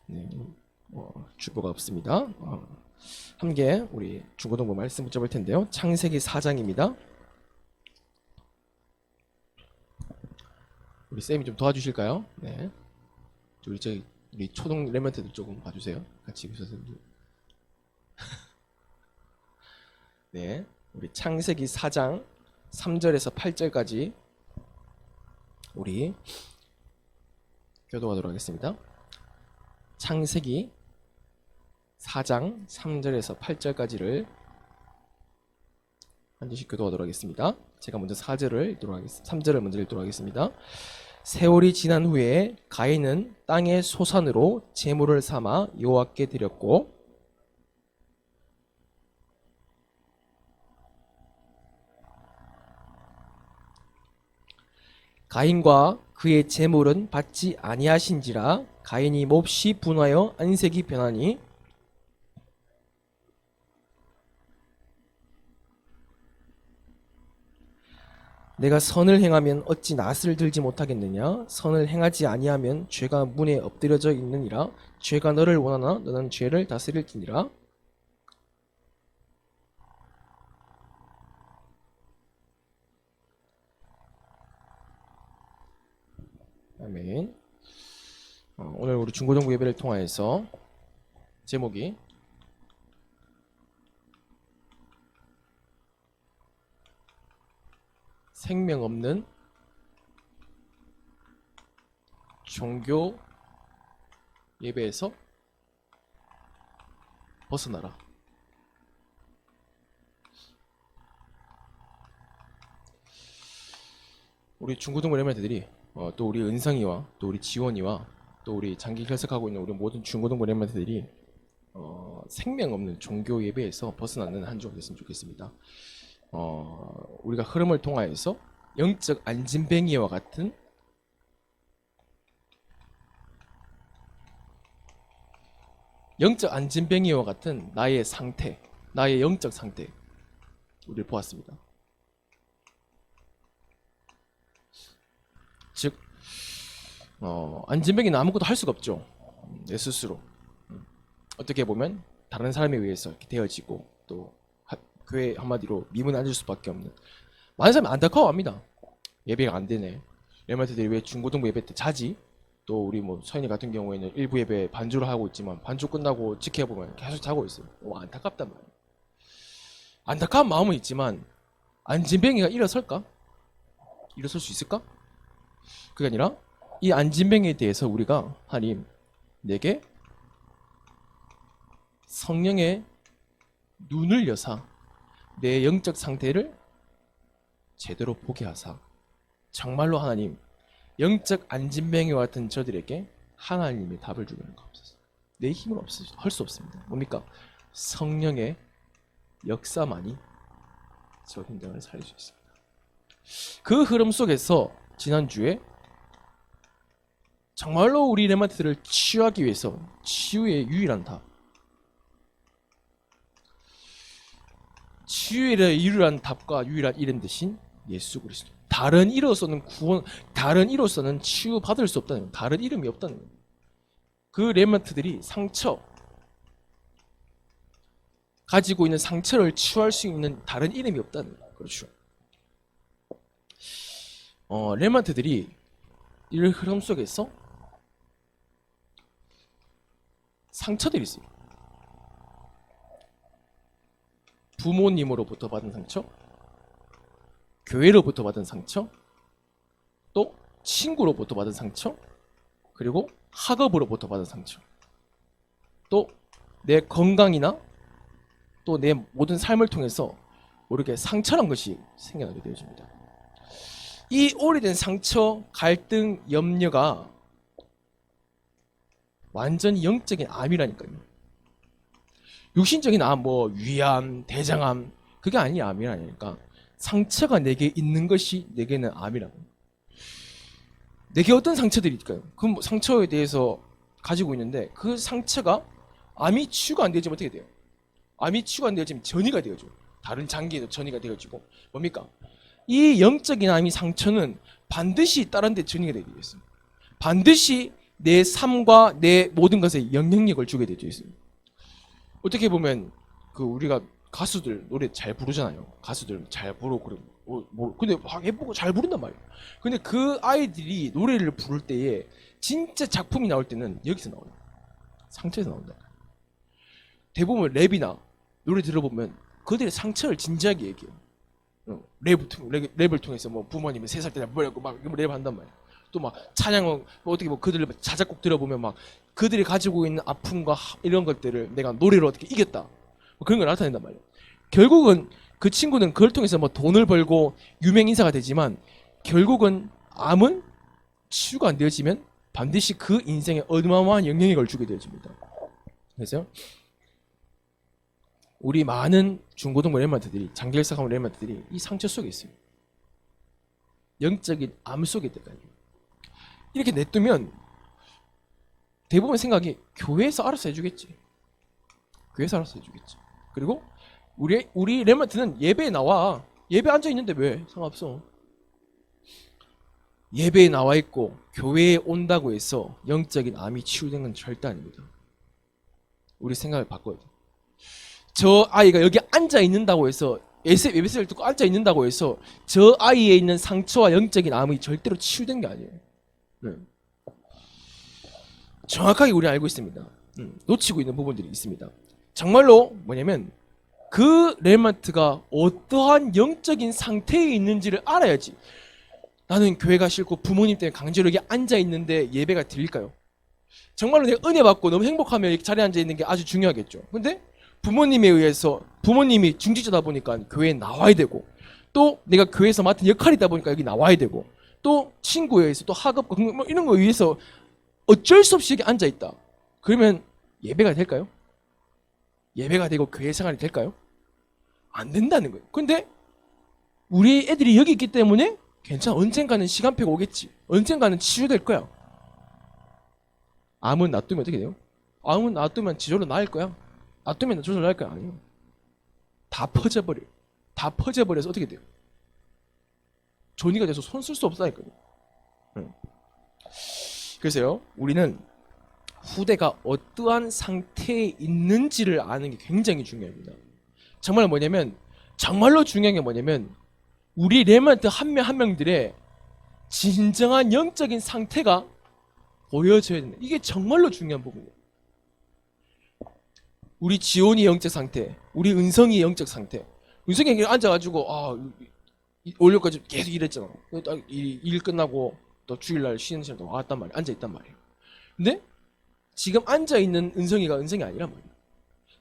네, 주보가 없습니다. 함께 우리 중고등부 말씀 붙여볼 텐데요. 창세기 4장입니다. 우리 쌤이 좀 도와주실까요? 네. 우리 초등 랩런트들 조금 봐주세요. 같이 선생님들. 네, 우리 창세기 4장 3절에서 8절까지 우리 교도하도록 하겠습니다. 창세기 4장 3절에서 8절까지를 한 절씩 교도하도록 하겠습니다. 제가 먼저 3절을 먼저 읽도록 하겠습니다. 세월이 지난 후에 가인은 땅의 소산으로 제물을 삼아 여호와께 드렸고 가인과 그의 제물은 받지 아니하신지라 가인이 몹시 분하여 안색이 변하니 내가 선을 행하면 어찌 낫을 들지 못하겠느냐? 선을 행하지 아니하면 죄가 문에 엎드려져 있느니라. 죄가 너를 원하나 너는 죄를 다스릴지니라. 아멘. 오늘 우리 중고등부 예배를 통하여서 제목이 생명 없는 종교 예배에서 벗어나라. 우리 중고등부 랩런트들이 또 우리 은성이와 또 우리 지원이와 또 우리 장기 결석하고 있는 우리 모든 중고등부 랩런트들이 생명 없는 종교 예배에서 벗어나는 한 주가 됐으면 좋겠습니다. 우리가 흐름을 통하여서 영적 안진뱅이와 같은 나의 상태, 나의 영적 상태 우리를 보았습니다. 즉 안진뱅이는 아무것도 할 수가 없죠. 내 스스로 어떻게 보면 다른 사람에 의해서 이렇게 되어지고 또 교회 한마디로 미문에 앉을 수밖에 없는 많은 사람이 안타까워합니다. 예배가 안 되네. 랩런트들이 왜 중고등부 예배 때 자지? 또 우리 뭐 서인이 같은 경우에는 일부 예배 반주를 하고 있지만 반주 끝나고 지켜보면 계속 자고 있어요. 안타깝단 말이에요. 안타까운 마음은 있지만 안진뱅이가 일어설까? 일어설 수 있을까? 그게 아니라 이 안진뱅이에 대해서 우리가 하나님 내게 성령의 눈을 여사 내 영적 상태를 제대로 보게 하사 정말로 하나님 영적 안진뱅이와 같은 저들에게 하나님의 답을 주는 거 없어서 내 힘은 할 수 없습니다. 뭡니까? 성령의 역사만이 저 현장을 살릴 수 있습니다. 그 흐름 속에서 지난주에 정말로 우리 랩런트들을 치유하기 위해서 치유의 유일한 답, 치유의 유일한 답과 유일한 이름 대신 예수 그리스도. 다른 이로서는 치유받을 수 없다는 거예요. 다른 이름이 없다는 거예요. 그 랩런트들이 가지고 있는 상처를 치유할 수 있는 다른 이름이 없다는 거예요. 그렇죠. 랩런트들이 이 흐름 속에서 상처들이 있어요. 부모님으로부터 받은 상처, 교회로부터 받은 상처, 또 친구로부터 받은 상처, 그리고 학업으로부터 받은 상처, 또 내 건강이나 또 내 모든 삶을 통해서 모르게 상처란 것이 생겨나게 되어집니다. 이 오래된 상처, 갈등, 염려가 완전히 영적인 암이라니까요. 육신적인 암, 위암, 대장암, 그게 아니 암이라니까. 상처가 내게 있는 것이 내게는 암이라고. 내게 어떤 상처들이 있을까요? 그 상처에 대해서 가지고 있는데 그 상처가 암이 치유가 안 되지면 어떻게 돼요? 암이 치유가 안 되어지면 전이가 되어져. 다른 장기에도 전이가 되어지고 뭡니까? 이 영적인 암이 상처는 반드시 다른 데 전이가 되게 되어 있습니다. 반드시 내 삶과 내 모든 것에 영향력을 주게 되어 있습니다. 어떻게 보면 그 우리가 가수들 노래 잘 부르잖아요. 가수들 잘 부르고 그래. 근데 막 예쁘고 잘 부른단 말이에요. 근데 그 아이들이 노래를 부를 때에 진짜 작품이 나올 때는 여기서 나와요. 상처에서 나온다. 대부분 랩이나 노래 들어보면 그들의 상처를 진지하게 얘기해요. 랩을 통해서 뭐 부모님이 3살 때 뭐라고 막 랩한단 말이에요. 또 막 찬양은 뭐 어떻게 뭐 그들 자작곡 들어보면 막 그들이 가지고 있는 아픔과 이런 것들을 내가 노래로 어떻게 이겼다. 뭐 그런 걸 나타낸단 말이에요. 결국은 그 친구는 그걸 통해서 뭐 돈을 벌고 유명 인사가 되지만 결국은 암은 치유가 안 되어지면 반드시 그 인생에 어마어마한 영향력을 주게 되어집니다. 그래서 우리 많은 중고등부 랩런트들이 장기일사관 랩런트들이 이 상처 속에 있어요. 영적인 암 속에 들어가요. 이렇게 냅두면 대부분 생각이 교회에서 알아서 해주겠지. 교회에서 알아서 해주겠지. 그리고 우리 랩런트는 예배에 나와. 예배 앉아 있는데 왜? 상관없어. 예배에 나와 있고 교회에 온다고 해서 영적인 암이 치유된 건 절대 아닙니다. 우리 생각을 바꿔야 돼. 저 아이가 여기 앉아 있는다고 해서 예배를 듣고 앉아 있는다고 해서 저 아이에 있는 상처와 영적인 암이 절대로 치유된 게 아니에요. 네. 정확하게 우리는 알고 있습니다. 놓치고 있는 부분들이 있습니다. 정말로 뭐냐면 그 랩런트가 어떠한 영적인 상태에 있는지를 알아야지. 나는 교회가 싫고 부모님 때문에 강제로 여기 앉아 있는데 예배가 드릴까요? 정말로 내가 은혜 받고 너무 행복하면 이렇게 자리에 앉아 있는 게 아주 중요하겠죠. 근데 부모님에 의해서 부모님이 중직자다 보니까 교회에 나와야 되고 또 내가 교회에서 맡은 역할이다 보니까 여기 나와야 되고 또 친구에 의해서 또 학업과 뭐 이런 거에 의해서 어쩔 수 없이 여기 앉아 있다. 그러면 예배가 될까요? 예배가 되고 교회 생활이 될까요? 안 된다는 거예요. 근데 우리 애들이 여기 있기 때문에 괜찮아. 언젠가는 시간표가 오겠지. 언젠가는 치유될 거야. 암은 놔두면 어떻게 돼요? 암은 놔두면 지절로 나을 거야. 놔두면 저절로 나을 거야. 아니요. 다 퍼져버려요. 다 퍼져버려서 어떻게 돼요? 존이가 돼서 손 쓸 수 없다니까요. 그래서요, 우리는 후대가 어떠한 상태에 있는지를 아는 게 굉장히 중요합니다. 정말 뭐냐면, 정말로 중요한 게 뭐냐면, 우리 랩런트 한 명 한 명들의 진정한 영적인 상태가 보여져야 된다. 이게 정말로 중요한 부분이에요. 우리 지온이 영적 상태, 우리 은성이 영적 상태. 은성이 여기 앉아가지고 올려까지 계속 일했잖아. 일 끝나고 또 주일날 쉬는 시간도 왔단 말이야. 앉아있단 말이야. 근데 지금 앉아있는 은성이가 은성이 아니란 말이야.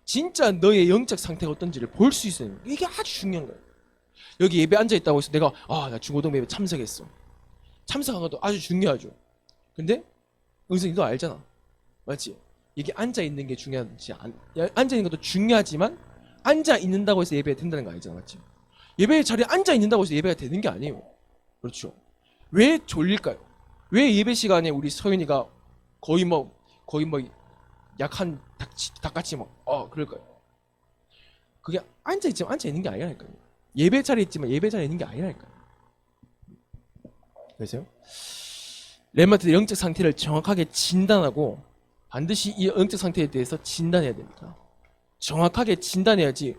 진짜 너의 영적 상태가 어떤지를 볼 수 있어요. 이게 아주 중요한 거야. 여기 예배 앉아있다고 해서 내가 나 중고등 예배 참석했어. 참석한 것도 아주 중요하죠. 근데 은성이 너 알잖아. 맞지? 이게 앉아있는 게 중요한지 앉아있는 것도 중요하지만 앉아있는다고 해서 예배가 된다는 거 아니잖아. 맞지? 예배 자리에 앉아있는다고 해서 예배가 되는 게 아니에요. 그렇죠? 왜 졸릴까요? 왜 예배 시간에 우리 서윤이가 거의 뭐 약한 닭같이 그럴까요? 그게 앉아있지만 앉아있는 게 아니라니까요. 예배 자리에 있지만 예배 자리에 있는 게 아니라니까요. 그래서요, 랩런트의 영적 상태를 정확하게 진단하고 반드시 이 영적 상태에 대해서 진단해야 됩니다. 정확하게 진단해야지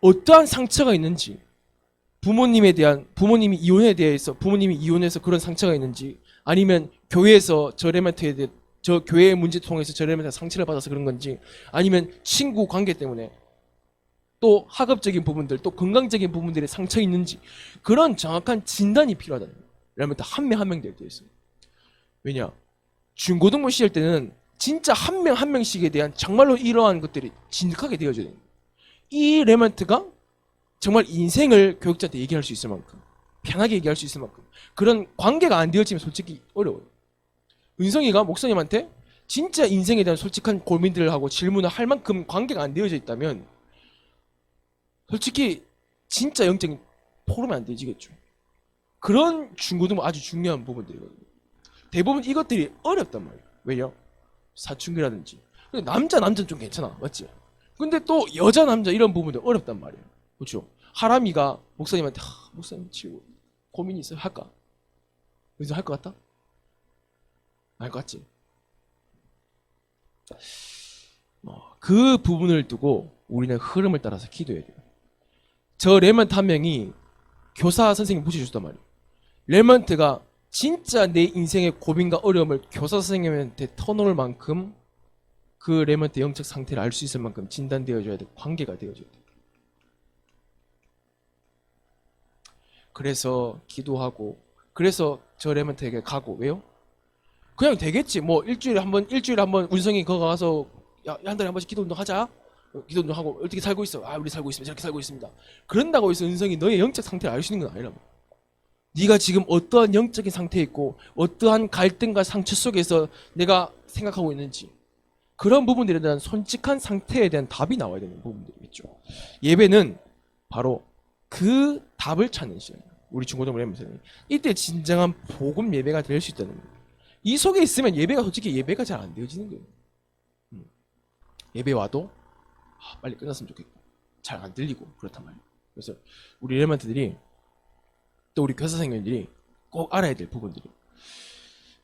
어떠한 상처가 있는지, 부모님이 이혼해서 그런 상처가 있는지, 아니면 교회에서 저 교회의 문제 통해서 저 랩런트가 상처를 받아서 그런 건지, 아니면 친구 관계 때문에 또 학업적인 부분들, 또 건강적인 부분들에 상처 있는지, 그런 정확한 진단이 필요하다는 거예요. 랩런트 한 명 한 명 되어 있어요. 왜냐? 중고등부 시절 때는 진짜 한 명 한 명씩에 대한 정말로 이러한 것들이 진득하게 되어져야 돼요. 이 랩런트가 정말 인생을 교육자한테 얘기할 수 있을 만큼, 편하게 얘기할 수 있을 만큼 그런 관계가 안 되어지면 솔직히 어려워요. 은성이가 목사님한테 진짜 인생에 대한 솔직한 고민들을 하고 질문을 할 만큼 관계가 안 되어져 있다면 솔직히 진짜 영적인 포럼이 안 되지겠죠. 그런 중고등부 아주 중요한 부분들이거든요. 대부분 이것들이 어렵단 말이에요. 왜요? 사춘기라든지. 남자는 좀 괜찮아. 맞지? 근데 또 여자 남자 이런 부분도 어렵단 말이에요. 그렇죠? 하람이가 목사님한테 목사님 치고 고민이 있어요. 할까? 그래서 할 것 같다? 알 것 같지? 그 부분을 두고 우리는 흐름을 따라서 기도해야 돼요. 저 레먼트 한 명이 교사 선생님 모셔줬단 말이에요. 레먼트가 진짜 내 인생의 고민과 어려움을 교사 선생님한테 터놓을 만큼 그 레먼트 영적 상태를 알 수 있을 만큼 진단되어줘야 돼. 관계가 되어줘야 돼. 그래서 기도하고, 그래서 저 레먼트에게 가고. 왜요? 그냥 되겠지. 뭐 일주일에 한 번 운성이 거기 가서 야, 한 달에 한 번씩 기도 운동 하자. 기도 운동 하고 어떻게 살고 있어? 아, 우리 살고 있습니다. 저렇게 살고 있습니다. 그런다고 해서 은성이 너의 영적 상태를 알 수 있는 건 아니라고. 네가 지금 어떠한 영적인 상태에 있고 어떠한 갈등과 상처 속에서 내가 생각하고 있는지, 그런 부분들에 대한 솔직한 상태에 대한 답이 나와야 되는 부분들이겠죠. 예배는 바로 그 답을 찾는 시간이에요. 우리 중고등부 예배는 이때 진정한 복음 예배가 될 수 있다는 거예요. 이 속에 있으면 예배가 솔직히 예배가 잘 안 되어지는 거예요. 예배 와도 빨리 끝났으면 좋겠고 잘 안 들리고 그렇단 말이에요. 그래서 우리 레먼트들이 또 우리 교사 선생님들이 꼭 알아야 될 부분들이.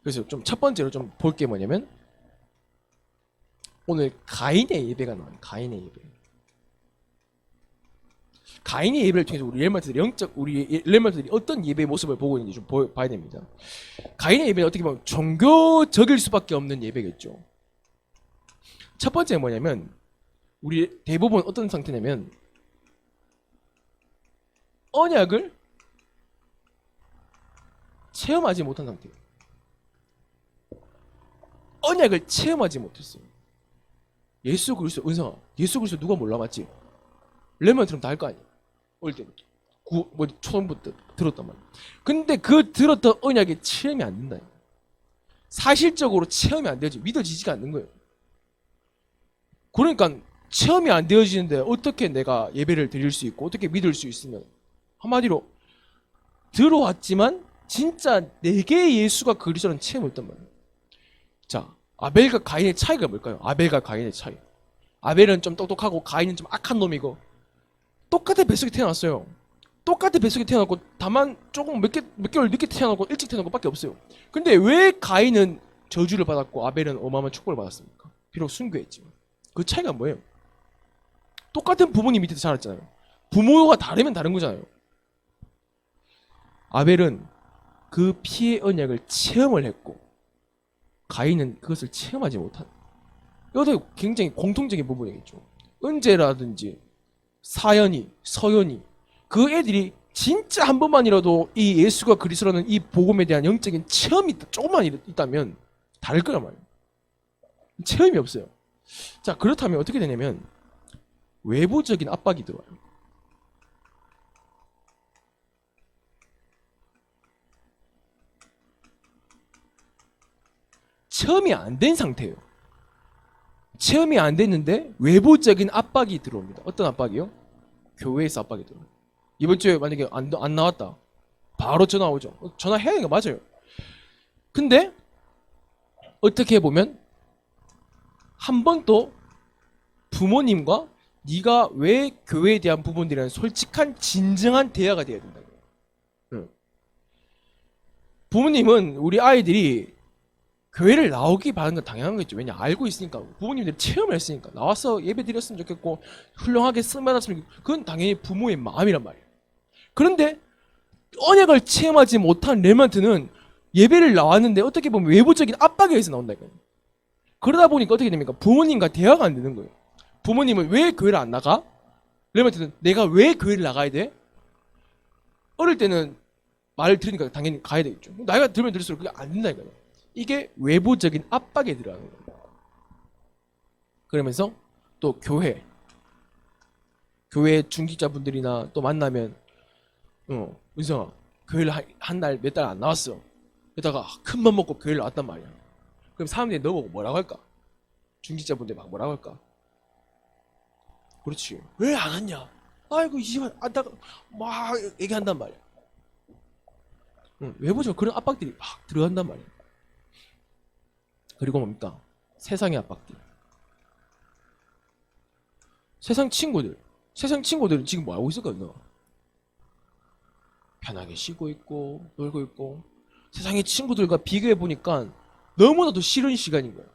그래서 좀 첫 번째로 좀 볼 게 뭐냐면 오늘 가인의 예배가 나와요. 가인의 예배. 가인의 예배를 통해서 우리 레먼트들이 어떤 예배의 모습을 보고 있는지 좀 봐야 됩니다. 가인의 예배는 어떻게 보면 종교적일 수밖에 없는 예배겠죠. 첫 번째는 뭐냐면 우리 대부분 어떤 상태냐면 언약을 체험하지 못한 상태예요. 언약을 체험하지 못했어요. 예수 그리스도, 은성아, 예수 그리스도 누가 몰라봤지? 레몬처럼 다 할 거 아니야. 어릴 때부터 초등부터 들었단 말이야. 근데 그 들었던 언약이 체험이 안 된다. 사실적으로 체험이 안 되지, 믿어지지가 않는 거예요. 그러니까 체험이 안 되어지는데 어떻게 내가 예배를 드릴 수 있고 어떻게 믿을 수 있으면, 한마디로 들어왔지만 진짜 내게 예수가 그리스도라는 체험을 했단 말이에요. 자, 아벨과 가인의 차이가 뭘까요? 아벨과 가인의 차이. 아벨은 좀 똑똑하고 가인은 좀 악한 놈이고 똑같은 뱃속에 태어났어요. 똑같은 뱃속에 태어났고 다만 조금 몇 개월 늦게 태어났고 일찍 태어난 것밖에 없어요. 근데 왜 가인은 저주를 받았고 아벨은 어마어마한 축복을 받았습니까? 비록 순교했지만. 그 차이가 뭐예요? 똑같은 부모님 밑에서 자랐잖아요. 부모가 다르면 다른 거잖아요. 아벨은 그 피의 언약을 체험을 했고 가인은 그것을 체험하지 못한. 이것도 굉장히 공통적인 부분이겠죠. 은재라든지 사연이, 서연이, 그 애들이 진짜 한 번만이라도 이 예수가 그리스도라는 이 복음에 대한 영적인 체험이 조금만 있다면 다를 거란 말이에요. 체험이 없어요. 자, 그렇다면 어떻게 되냐면 외부적인 압박이 들어와요. 체험이 안 된 상태예요. 체험이 안 됐는데 외부적인 압박이 들어옵니다. 어떤 압박이요? 교회에서 압박이 들어요. 이번 주에 만약에 안 나왔다, 바로 전화 오죠. 전화해야 하는 거 맞아요. 근데 어떻게 보면 한 번 또 부모님과 네가 왜 교회에 대한 부분들이란 솔직한 진정한 대화가 돼야 된다. 부모님은 우리 아이들이 교회를 나오기 바라는 건 당연한 거겠죠. 왜냐, 알고 있으니까. 부모님들이 체험을 했으니까. 나와서 예배 드렸으면 좋겠고 훌륭하게 쓰임 받았으면 좋겠고, 그건 당연히 부모의 마음이란 말이에요. 그런데 언약을 체험하지 못한 레먼트는 예배를 나왔는데 어떻게 보면 외부적인 압박에 의해서 나온다니까요. 그러다 보니까 어떻게 됩니까? 부모님과 대화가 안 되는 거예요. 부모님은 왜 교회를 안 나가? 레먼트는 내가 왜 교회를 나가야 돼? 어릴 때는 말을 들으니까 당연히 가야 되겠죠. 나이가 들면 들수록 그게 안 된다니까요. 이게 외부적인 압박에 들어가는 거예요. 그러면서 또 교회 중직자분들이나 또 만나면 은성아, 교회를 한 달 몇 달 안 나왔어. 그러다가 큰 맘 먹고 교회를 나왔단 말이야. 그럼 사람들이 너보고 뭐라고 할까? 중직자분들 막 뭐라고 할까? 그렇지. 왜 안 왔냐? 아이고 이 집안 안다가 막 얘기한단 말이야. 외부적으로 그런 압박들이 막 들어간단 말이야. 그리고 뭡니까? 세상의 압박들. 세상 친구들은 지금 뭐 하고 있을까요? 편하게 쉬고 있고 놀고 있고, 세상의 친구들과 비교해 보니까 너무나도 싫은 시간인 거예요.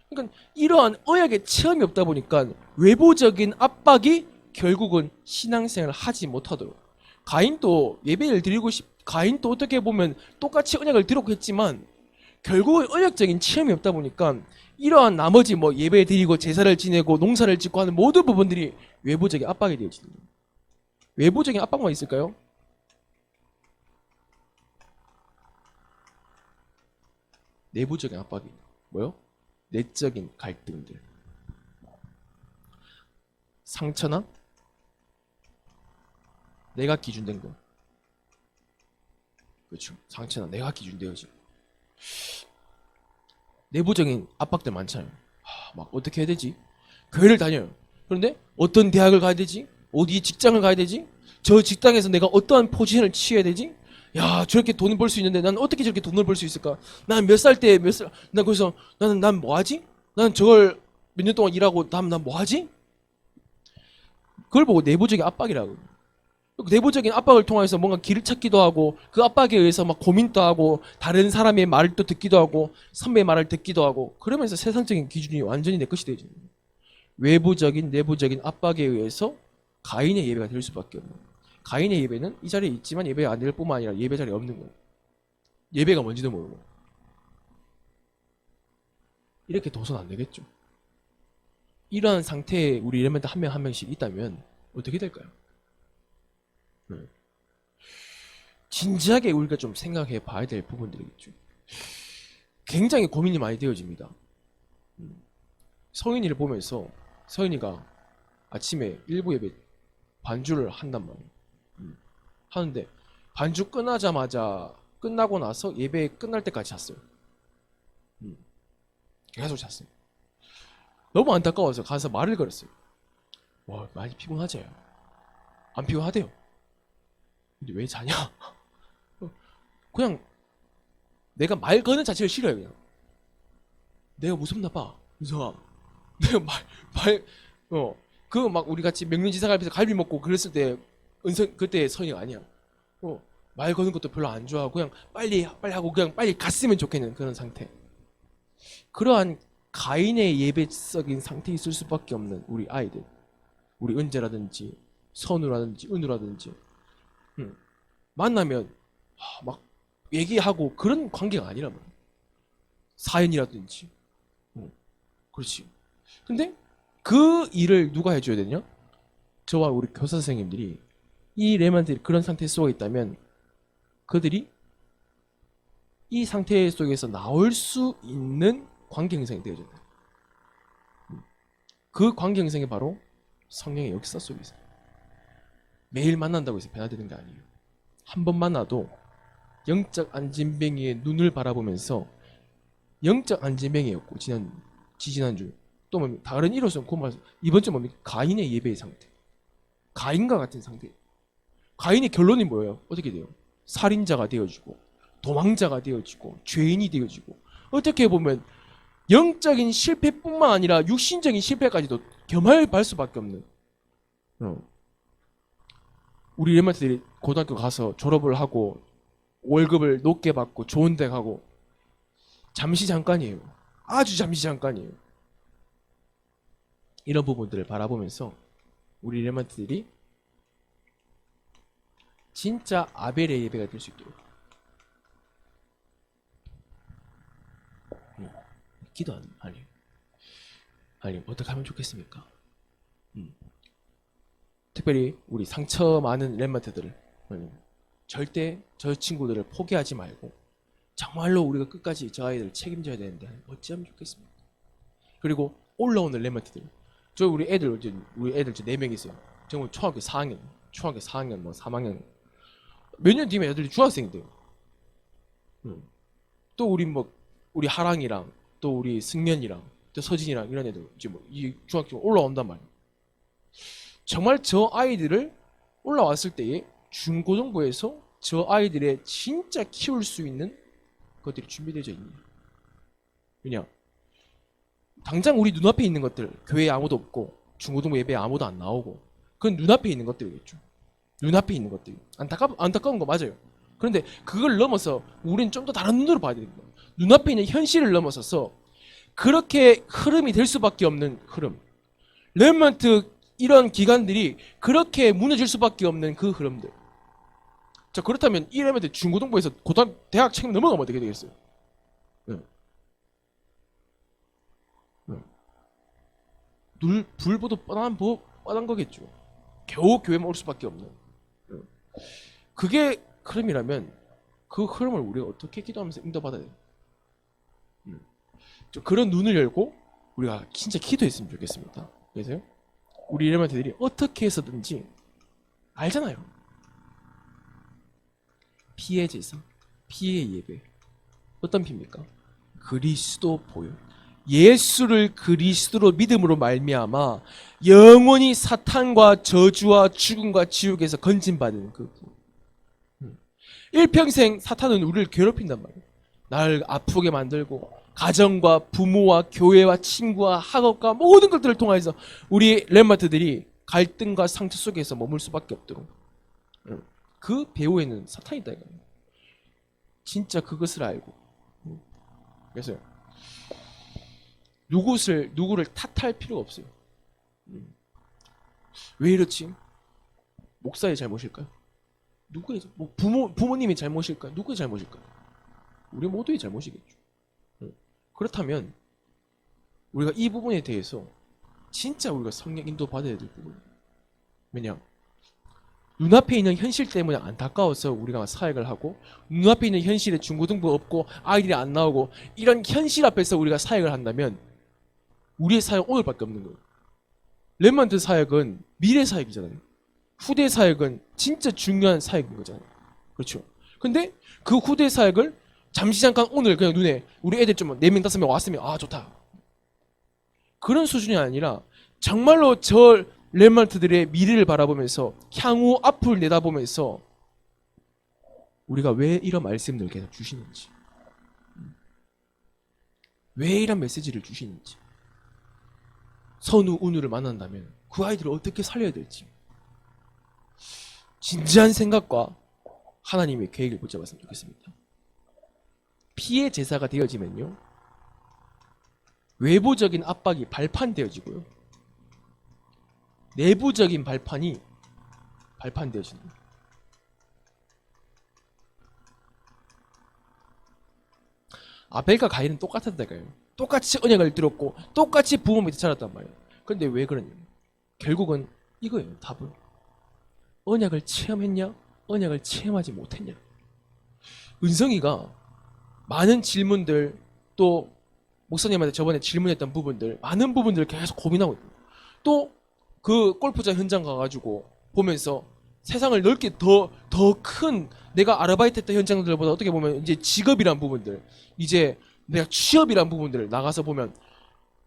그러니까 이러한 언약의 체험이 없다 보니까 외부적인 압박이 결국은 신앙생활을 하지 못하도록. 가인도 예배를 드리고 가인도 어떻게 보면 똑같이 언약을 들었고 했지만 결국은 언약적인 체험이 없다 보니까 이러한 나머지 뭐 예배 드리고 제사를 지내고 농사를 짓고 하는 모든 부분들이 외부적인 압박이 되어지는 거예요. 외부적인 압박만 있을까요? 내부적인 압박이 뭐요? 내적인 갈등들, 상처나 내가 기준된 거, 그렇죠? 상처나 내가 기준되어지고 내부적인 압박들 많잖아요. 막 어떻게 해야 되지? 교회를 다녀요. 그런데 어떤 대학을 가야 되지? 어디 직장을 가야 되지? 저 직장에서 내가 어떠한 포지션을 취해야 되지? 야, 저렇게 돈을 벌 수 있는데 난 어떻게 저렇게 돈을 벌 수 있을까? 난 몇 살 때 난 그래서 난 뭐 하지? 난 저걸 몇 년 동안 일하고 난 뭐 하지? 그걸 보고 내부적인 압박이라고. 내부적인 압박을 통해서 뭔가 길을 찾기도 하고 그 압박에 의해서 막 고민도 하고 다른 사람의 말을 또 듣기도 하고 선배의 말을 듣기도 하고 그러면서 세상적인 기준이 완전히 내 것이 되죠. 외부적인 내부적인 압박에 의해서 가인의 예배가 될 수밖에 없는 거예요. 가인의 예배는 이 자리에 있지만 예배가 안 될 뿐만 아니라 예배 자리에 없는 거예요. 예배가 뭔지도 모르고. 이렇게 둬서는 안 되겠죠. 이러한 상태에 우리 엘리멘트 한 명 한 명씩 있다면 어떻게 될까요? 진지하게 우리가 좀 생각해 봐야 될 부분들이겠죠. 굉장히 고민이 많이 되어집니다. 서인이를 보면서 서인이가 아침에 일부 예배 반주를 한단 말이에요. 하는데 반주 끝나고 나서 예배 끝날 때까지 잤어요. 계속 잤어요. 너무 안타까워서 가서 말을 걸었어요. 와, 많이 피곤하지? 안 피곤하대요. 근데 왜 자냐? 그냥 내가 말 거는 자체를 싫어요. 그냥 내가 무섭나 봐. 은성아, 내가 그 막 우리 같이 명륜지사 갈비에서 갈비 먹고 그랬을 때 은성 그때 선이가 아니야. 말 거는 것도 별로 안 좋아하고 그냥 빨리 하고 그냥 빨리 갔으면 좋겠는 그런 상태. 그러한 가인의 예배적인 상태에 있을 수밖에 없는 우리 아이들, 우리 은재라든지 선우라든지 은우라든지 만나면 막 얘기하고 그런 관계가 아니란 말이야. 사연이라든지. 그렇지. 근데 그 일을 누가 해줘야 되냐? 저와 우리 교사 선생님들이 이 레만들이 그런 상태 속에 있다면 그들이 이 상태 속에서 나올 수 있는 관계 형성이 되어져야 돼. 그 관계 형성이 바로 성령의 역사 속에 있어요. 매일 만난다고 해서 변화되는 게 아니에요. 한 번 만나도 영적 안진뱅이의 눈을 바라보면서 영적 안진뱅이였고 지지난주 또 뭐 다른 이로서는 이번 주 뭡니까? 가인의 예배의 상태. 가인과 같은 상태. 가인의 결론이 뭐예요? 어떻게 돼요? 살인자가 되어지고 도망자가 되어지고 죄인이 되어지고 어떻게 보면 영적인 실패뿐만 아니라 육신적인 실패까지도 겸할 수밖에 없는 우리 렘넌트들이 고등학교 가서 졸업을 하고 월급을 높게 받고 좋은 데 가고 잠시 잠깐이에요. 아주 잠시 잠깐이에요. 이런 부분들을 바라보면서 우리 렘넌트들이 진짜 아벨의 예배가 될 수 있도록 기도 아니 어떻게 하면 좋겠습니까? 특별히 우리 상처 많은 렘넌트들을 절대 저 친구들을 포기하지 말고 정말로 우리가 끝까지 저 아이들을 책임져야 되는데 어찌하면 좋겠습니까? 그리고 올라오는 렘넌트들 우리 애들 저 4명 있어요. 정말 초등학교 4학년 뭐 3학년 몇 년 뒤면 애들이 중학생이 돼요. 또 우리 하랑이랑 또 우리 승면이랑 또 서진이랑 이런 애들 이제 이 중학교 올라온단 말이에요. 정말 저 아이들을 올라왔을 때에 중고등부에서 저 아이들의 진짜 키울 수 있는 것들이 준비되어 있는 거예요. 왜냐? 당장 우리 눈앞에 있는 것들, 교회에 아무도 없고 중고등부 예배에 아무도 안 나오고 그건 눈앞에 있는 것들이겠죠. 눈앞에 있는 것들이 안타까운 거 맞아요. 그런데 그걸 넘어서 우리는 좀 더 다른 눈으로 봐야 됩니다. 눈앞에 있는 현실을 넘어서서 그렇게 흐름이 될 수밖에 없는 흐름. 렘넌트 이런 기관들이 그렇게 무너질 수밖에 없는 그 흐름들. 자, 그렇다면 이 렘넌트 중고등부에서 대학 책임 넘어가면 어떻게 되겠어요? 네. 네. 불보도 뻔한 거겠죠. 겨우 교회만 올 수밖에 없는. 네. 그게 흐름이라면 그 흐름을 우리가 어떻게 기도하면서 인도받아야 돼요? 그런 눈을 열고 우리가 진짜 기도했으면 좋겠습니다. 그래서요, 우리 렘넌트들이 어떻게 해서든지 알잖아요. 피의 제사, 피의 예배. 어떤 피입니까? 그리스도 보혈. 예수를 그리스도로 믿음으로 말미암아 영원히 사탄과 저주와 죽음과 지옥에서 건진받은 그 부. 일평생 사탄은 우리를 괴롭힌단 말이에요. 나를 아프게 만들고 가정과 부모와 교회와 친구와 학업과 모든 것들을 통해서 우리 렘넌트들이 갈등과 상처 속에서 머물 수밖에 없도록 그 배후에는 사탄이 있다 이거예요. 진짜 그것을 알고. 그래서 누구를 탓할 필요가 없어요. 왜 이렇지? 목사의 잘못일까요? 누구의 부모님의 잘못일까요? 누구의 잘못일까요? 우리 모두의 잘못이겠죠. 그렇다면 우리가 이 부분에 대해서 진짜 우리가 성령 인도 받아야 될 부분이에요. 왜냐? 눈앞에 있는 현실 때문에 안타까워서 우리가 사역을 하고, 눈앞에 있는 현실에 중고등부 없고 아이들이 안 나오고 이런 현실 앞에서 우리가 사역을 한다면 우리의 사역 오늘밖에 없는 거예요. 렘넌트 사역은 미래 사역이잖아요. 후대 사역은 진짜 중요한 사역인 거잖아요. 그렇죠? 근데 그 후대 사역을 잠시 잠깐 오늘 그냥 눈에 우리 애들 좀 4명 5명 왔으면 아 좋다, 그런 수준이 아니라 정말로 저 렘넌트들의 미래를 바라보면서 향후 앞을 내다보면서 우리가 왜 이런 말씀을 계속 주시는지, 왜 이런 메시지를 주시는지, 선우 운우를 만난다면 그 아이들을 어떻게 살려야 될지 진지한 생각과 하나님의 계획을 붙잡았으면 좋겠습니다. 피의 제사가 되어지면요, 외부적인 압박이 발판되어지고요, 내부적인 발판이 발판되어지는 거예요. 아벨과 가인은 똑같았다니까요. 똑같이 언약을 들었고 똑같이 부모 밑에 자랐단 말이에요. 그런데 왜 그러냐? 결국은 이거예요. 답은 언약을 체험했냐, 언약을 체험하지 못했냐. 은성이가 많은 질문들, 또 목사님한테 저번에 질문했던 부분들, 많은 부분들을 계속 고민하고 있고, 또 그 골프장 현장 가가지고 보면서 세상을 넓게 더 큰 내가 아르바이트 했던 현장들보다 어떻게 보면 이제 직업이란 부분들, 이제 내가 취업이란 부분들을 나가서 보면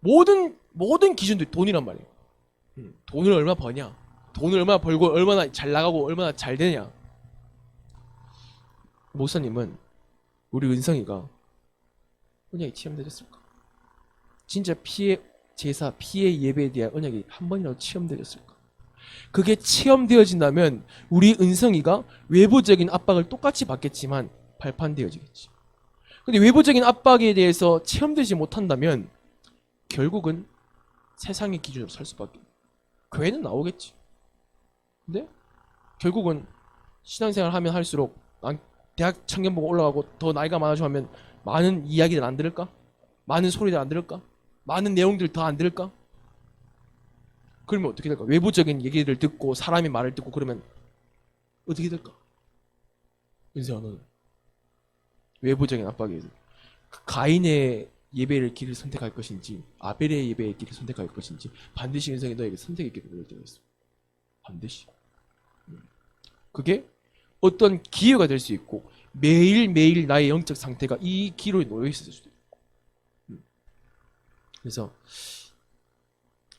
모든 기준들이 돈이란 말이에요. 돈을 얼마 버냐, 돈을 얼마나 벌고 얼마나 잘 나가고 얼마나 잘 되냐. 목사님은 우리 은성이가 언약이 체험되었을까? 진짜 피의 제사, 피의 예배에 대한 언약이 한 번이라도 체험되었을까? 그게 체험되어진다면 우리 은성이가 외부적인 압박을 똑같이 받겠지만 발판되어지겠지. 근데 외부적인 압박에 대해서 체험되지 못한다면 결국은 세상의 기준으로 살 수밖에. 교회는 나오겠지. 근데 결국은 신앙생활 하면 할수록 난 대학 청년 보고 올라가고 더 나이가 많아지고 하면 많은 이야기들 안 들을까? 많은 소리들 안 들을까? 많은 내용들 더 안 들을까? 그러면 어떻게 될까? 외부적인 얘기를 듣고 사람의 말을 듣고 그러면 어떻게 될까? 은세야, 너는 외부적인 압박에 가인의 예배를 길을 선택할 것인지 아벨의 예배의 길을 선택할 것인지 반드시 은성이 너에게 선택의 길을 내릴 때가 있어. 반드시. 그게 어떤 기회가 될 수 있고 매일매일 나의 영적 상태가 이 기로에 놓여 있을 수도 있고. 그래서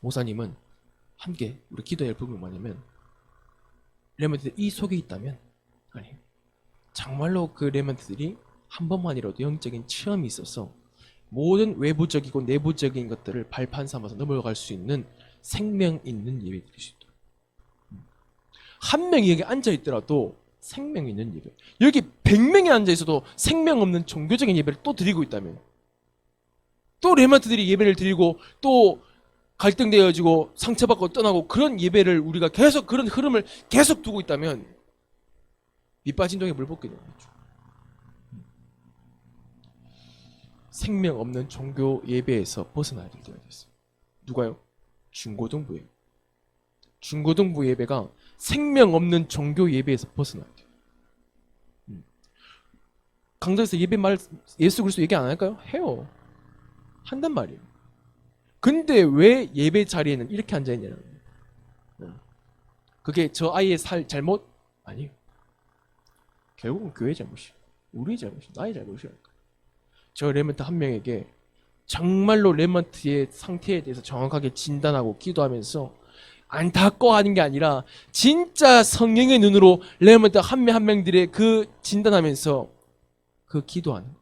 목사님은 함께 우리 기도해야 할 부분이 뭐냐면, 렘넌트들이 이 속에 있다면, 아니 정말로 그 렘넌트들이 한 번만이라도 영적인 체험이 있어서 모든 외부적이고 내부적인 것들을 발판 삼아서 넘어갈 수 있는 생명 있는 예배 드릴 수 있도록. 한 명이 여기 앉아있더라도 생명 있는 예배, 여기 100명이 앉아있어도 생명 없는 종교적인 예배를 또 드리고 있다면 또 렘넌트들이 예배를 드리고 또 갈등되어지고 상처받고 떠나고 그런 예배를 우리가 계속 그런 흐름을 계속 두고 있다면 밑빠진 동에 물 붓게 되는 거죠. 생명 없는 종교 예배에서 벗어나야 될 때가 됐어요. 누가요? 중고등부 예배. 중고등부 예배가 생명 없는 종교 예배에서 벗어나야 돼요. 강좌에서 예배 말 예수 그리스도 얘기 안 할까요? 해요. 한단 말이에요. 근데 왜 예배 자리에는 이렇게 앉아 있냐는 거예요. 그게 저 아이의 잘못? 아니에요. 결국은 교회의 잘못이에요. 우리의 잘못이에요. 나의 잘못이라니까. 저 렘넌트 한 명에게 정말로 렘넌트의 상태에 대해서 정확하게 진단하고 기도하면서 안타까워하는 게 아니라 진짜 성령의 눈으로 렘넌트 한 명 한 명들의 그 진단하면서 그 기도하는 것.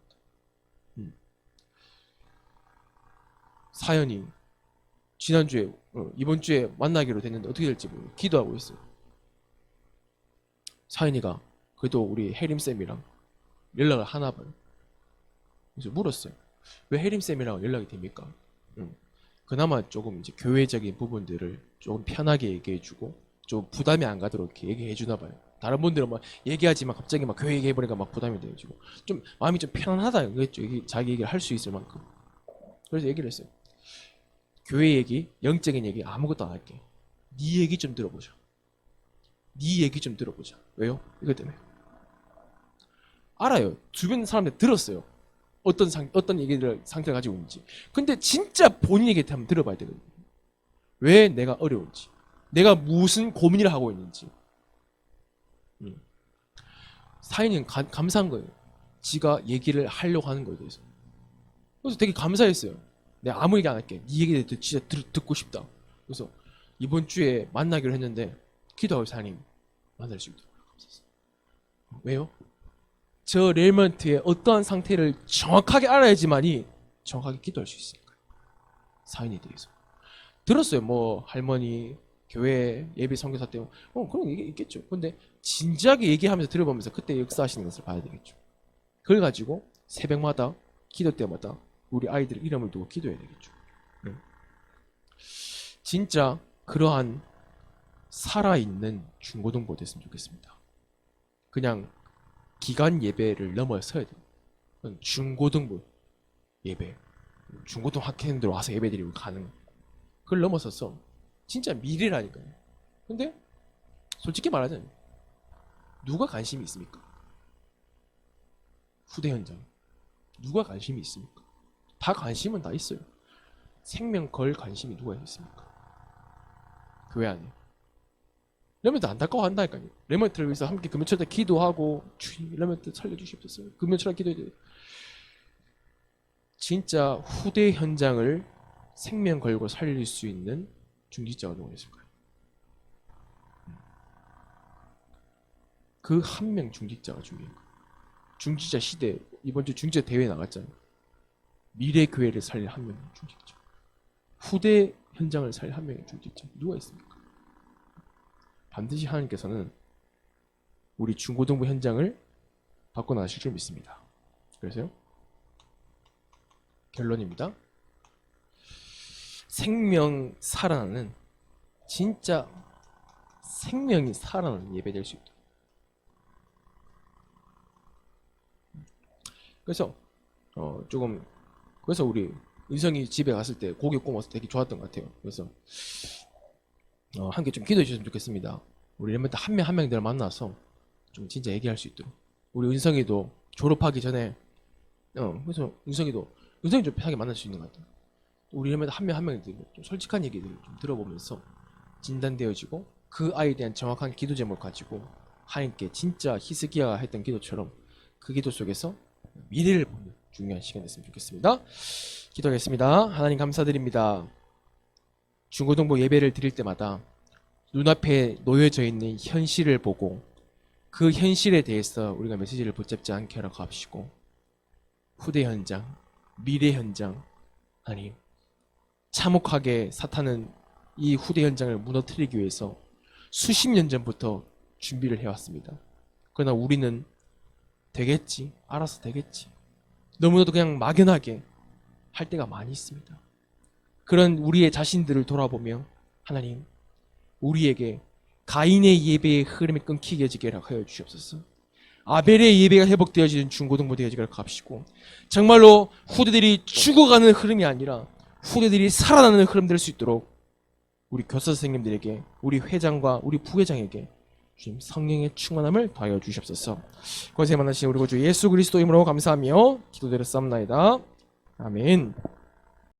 사연이 지난주에 이번 주에 만나기로 됐는데 어떻게 될지 모르고 기도하고 있어요. 사연이가 그래도 우리 혜림쌤이랑 연락을 하나 봐요. 그래서 물었어요. 왜 혜림쌤이랑 연락이 됩니까? 그나마 조금 이제 교회적인 부분들을 조금 편하게 얘기해주고 좀 부담이 안 가도록 이렇게 얘기해주나 봐요. 다른 분들은 막 얘기하지만 갑자기 막 교회 얘기해보니까 막 부담이 돼가지고 좀 마음이 좀 편안하다 그랬죠. 자기 얘기를 할 수 있을 만큼. 그래서 얘기를 했어요. 교회 얘기, 영적인 얘기 아무것도 안 할게. 네 얘기 좀 들어보자. 네 얘기 좀 들어보자. 왜요? 이것 때문에. 알아요. 주변 사람들 들었어요. 어떤 얘기를 상태를 가지고 있는지. 근데 진짜 본인 얘기 한번 들어봐야 되거든요. 왜 내가 어려운지. 내가 무슨 고민을 하고 있는지. 사인은 감사한 거예요. 지가 얘기를 하려고 하는 거에 대해서. 그래서 되게 감사했어요. 내가 아무 얘기 안 할게. 네 얘기에 대해서 진짜 듣고 싶다. 그래서 이번 주에 만나기로 했는데 기도할 사님 만날 수 있도록 감사했어요. 왜요? 저 렘넌트의 어떠한 상태를 정확하게 알아야지만이 정확하게 기도할 수 있으니까요. 사인에 대해서. 들었어요. 뭐 할머니 교회 예배 선교사 때문에 그런 얘기 있겠죠. 근데 진지하게 얘기하면서 들어보면서 그때 역사하시는 것을 봐야 되겠죠. 그걸 가지고 새벽마다 기도 때마다 우리 아이들 이름을 두고 기도해야 되겠죠. 진짜 그러한 살아있는 중고등부 됐으면 좋겠습니다. 그냥 기간 예배를 넘어서야 돼요. 중고등부 예배, 중고등 학생들 와서 예배 드리고 가는 그걸 넘어서서 진짜 미래라니까요. 근데 솔직히 말하자면 누가 관심이 있습니까? 후대 현장 누가 관심이 있습니까? 다 관심은 다 있어요. 생명 걸 관심이 누가 있습니까? 교회 안에. 렘넌트 안타까워한다니까요. 렘넌트를 위해서 함께 금요철에 기도하고 주님 렘넌트 살려주십시오. 금요철에 기도해야 돼요. 진짜 후대 현장을 생명 걸고 살릴 수 있는 중직자가 누가 있을까요? 그 한 명 중직자가 중요해요. 중직자 시대 이번 주 중직자 대회 나갔잖아요. 미래 교회를 살릴 한 명의 중직자. 후대 현장을 살릴 한 명의 중직자 누가 있습니까? 반드시 하나님께서는 우리 중고등부 현장을 바꿔나가실 줄 믿습니다. 그래서요. 결론입니다. 생명 살아나는 진짜 생명이 살아나는 예배 될 수 있다. 그래서 조금 그래서 우리 은성이 집에 갔을 때 고기 구워서 되게 좋았던 것 같아요. 그래서 함께 좀 기도해 주셨으면 좋겠습니다. 우리 렘넌트 한 명 한 명들 만나서 좀 진짜 얘기할 수 있도록. 우리 은성이도 졸업하기 전에 그래서 은성이 좀 편하게 만날 수 있는 것 같아요. 우리 렘넌트 한 명 한 명들 좀 솔직한 얘기들을 좀 들어보면서 진단되어지고 그 아이에 대한 정확한 기도 제목을 가지고 하나님께 진짜 히스기야가 했던 기도처럼 그 기도 속에서 미래를 보는 중요한 시간 됐으면 좋겠습니다. 기도하겠습니다. 하나님 감사드립니다. 중고등부 예배를 드릴 때마다 눈앞에 놓여져 있는 현실을 보고 그 현실에 대해서 우리가 메시지를 붙잡지 않게 하라고 하시고 후대 현장, 미래 현장 아니 참혹하게 사탄은 이 후대 현장을 무너뜨리기 위해서 수십 년 전부터 준비를 해왔습니다. 그러나 우리는 되겠지, 알아서 되겠지, 너무나도 그냥 막연하게 할 때가 많이 있습니다. 그런 우리의 자신들을 돌아보며 하나님, 우리에게 가인의 예배의 흐름이 끊기게 해지게 하여 주시옵소서. 아벨의 예배가 회복되어지는 중고등부 되어지게 합시고, 정말로 후대들이 죽어가는 흐름이 아니라 후대들이 살아나는 흐름 될 수 있도록 우리 교사 선생님들에게, 우리 회장과 우리 부회장에게 주님 성령의 충만함을 더하여 주시옵소서. 권세 만나신 우리 구주 예수 그리스도 이름으로 감사하며 기도드렸사옵나이다. 아멘.